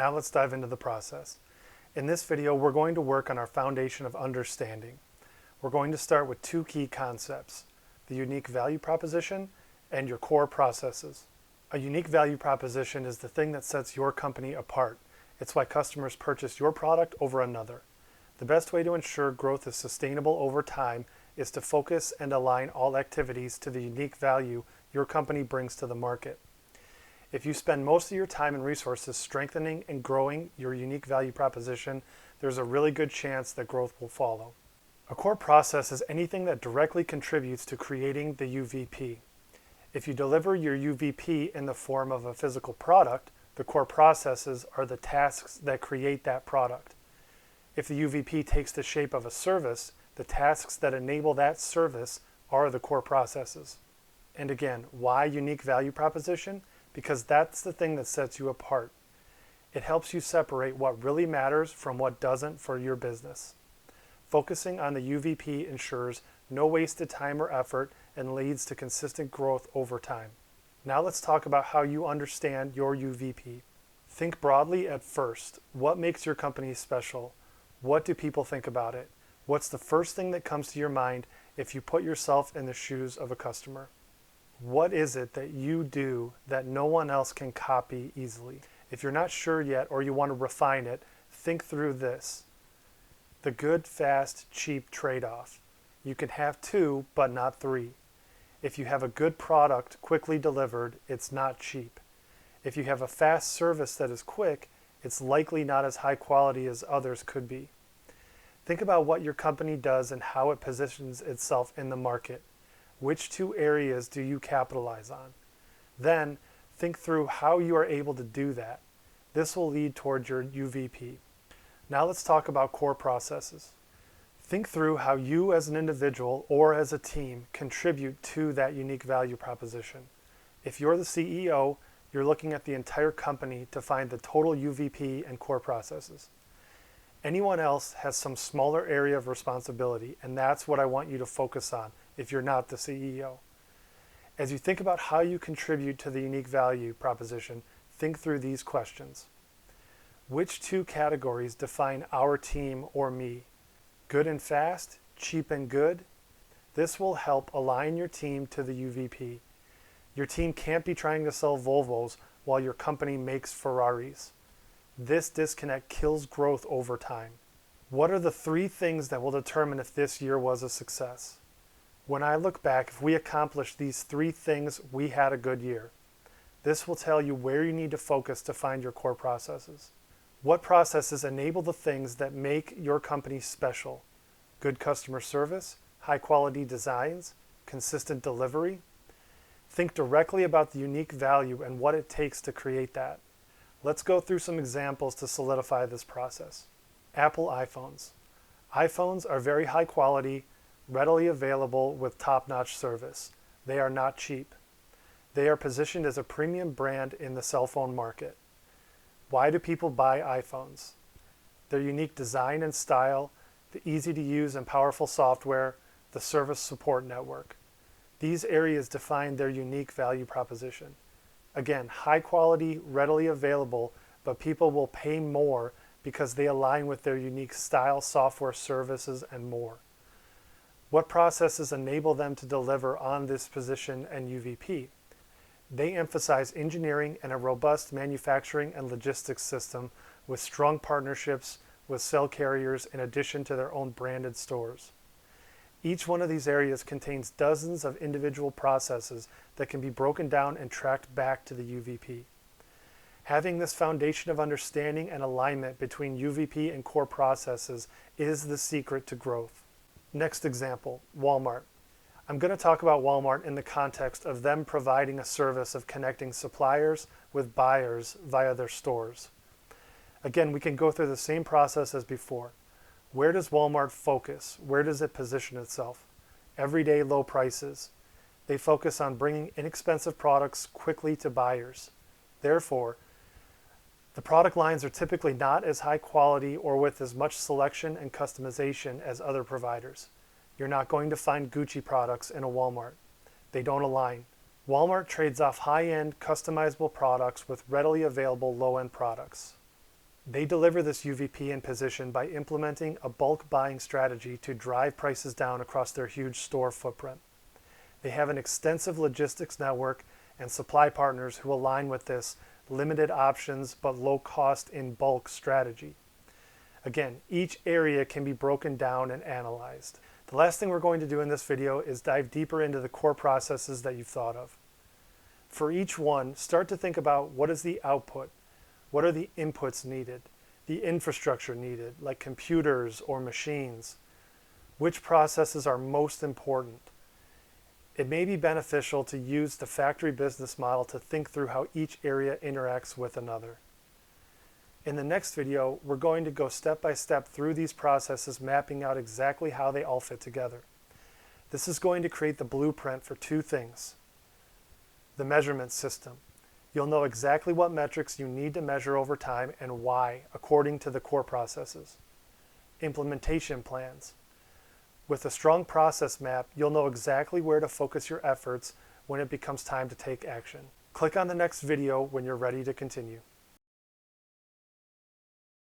Now let's dive into the process. In this video, we're going to work on our foundation of understanding. We're going to start with two key concepts: the unique value proposition and your core processes. A unique value proposition is the thing that sets your company apart. It's why customers purchase your product over another. The best way to ensure growth is sustainable over time is to focus and align all activities to the unique value your company brings to the market. If you spend most of your time and resources strengthening and growing your unique value proposition, there's a really good chance that growth will follow. A core process is anything that directly contributes to creating the UVP. If you deliver your UVP in the form of a physical product, the core processes are the tasks that create that product. If the UVP takes the shape of a service, the tasks that enable that service are the core processes. And again, why unique value proposition? Because that's the thing that sets you apart. It helps you separate what really matters from what doesn't for your business. Focusing on the UVP ensures no wasted time or effort and leads to consistent growth over time. Now let's talk about how you understand your UVP. Think broadly at first. What makes your company special? What do people think about it? What's the first thing that comes to your mind if you put yourself in the shoes of a customer? What is it that you do that no one else can copy easily? If you're not sure yet or you want to refine it, think through this: the good, fast, cheap trade-off. You can have two, but not three. If you have a good product quickly delivered, it's not cheap. If you have a fast service that is quick, it's likely not as high quality as others could be. Think about what your company does and how it positions itself in the market. Which two areas do you capitalize on? Then think through how you are able to do that. This will lead towards your UVP. Now let's talk about core processes. Think through how you as an individual or as a team contribute to that unique value proposition. If you're the CEO, you're looking at the entire company to find the total UVP and core processes. Anyone else has some smaller area of responsibility, and that's what I want you to focus on if you're not the CEO. As you think about how you contribute to the unique value proposition, think through these questions. Which two categories define our team or me? Good and fast, cheap and good? This will help align your team to the UVP. Your team can't be trying to sell Volvos while your company makes Ferraris. This disconnect kills growth over time. What are the three things that will determine if this year was a success? When I look back, if we accomplished these three things, we had a good year. This will tell you where you need to focus to find your core processes. What processes enable the things that make your company special? Good customer service, high quality designs, consistent delivery. Think directly about the unique value and what it takes to create that. Let's go through some examples to solidify this process. Apple iPhones. iPhones are very high quality, readily available with top-notch service. They are not cheap. They are positioned as a premium brand in the cell phone market. Why do people buy iPhones? Their unique design and style, the easy-to-use and powerful software, the service support network. These areas define their unique value proposition. Again, high quality, readily available, but people will pay more because they align with their unique style, software, services, and more. What processes enable them to deliver on this position and UVP? They emphasize engineering and a robust manufacturing and logistics system with strong partnerships with cell carriers in addition to their own branded stores. Each one of these areas contains dozens of individual processes that can be broken down and tracked back to the UVP. Having this foundation of understanding and alignment between UVP and core processes is the secret to growth. Next example, Walmart. I'm going to talk about Walmart in the context of them providing a service of connecting suppliers with buyers via their stores. Again, we can go through the same process as before. Where does Walmart focus? Where does it position itself? Everyday low prices. They focus on bringing inexpensive products quickly to buyers. Therefore, the product lines are typically not as high quality or with as much selection and customization as other providers. You're not going to find Gucci products in a Walmart. They don't align. Walmart trades off high-end, customizable products with readily available low-end products. They deliver this UVP in position by implementing a bulk buying strategy to drive prices down across their huge store footprint. They have an extensive logistics network and supply partners who align with this limited options but low cost in bulk strategy. Again, each area can be broken down and analyzed. The last thing we're going to do in this video is dive deeper into the core processes that you've thought of. For each one, start to think about what is the output, what are the inputs needed, the infrastructure needed, like computers or machines. Which processes are most important? It may be beneficial to use the factory business model to think through how each area interacts with another. In the next video, we're going to go step by step through these processes, mapping out exactly how they all fit together. This is going to create the blueprint for two things. The measurement system. You'll know exactly what metrics you need to measure over time and why, according to the core processes. Implementation plans. With a strong process map, you'll know exactly where to focus your efforts when it becomes time to take action. Click on the next video when you're ready to continue.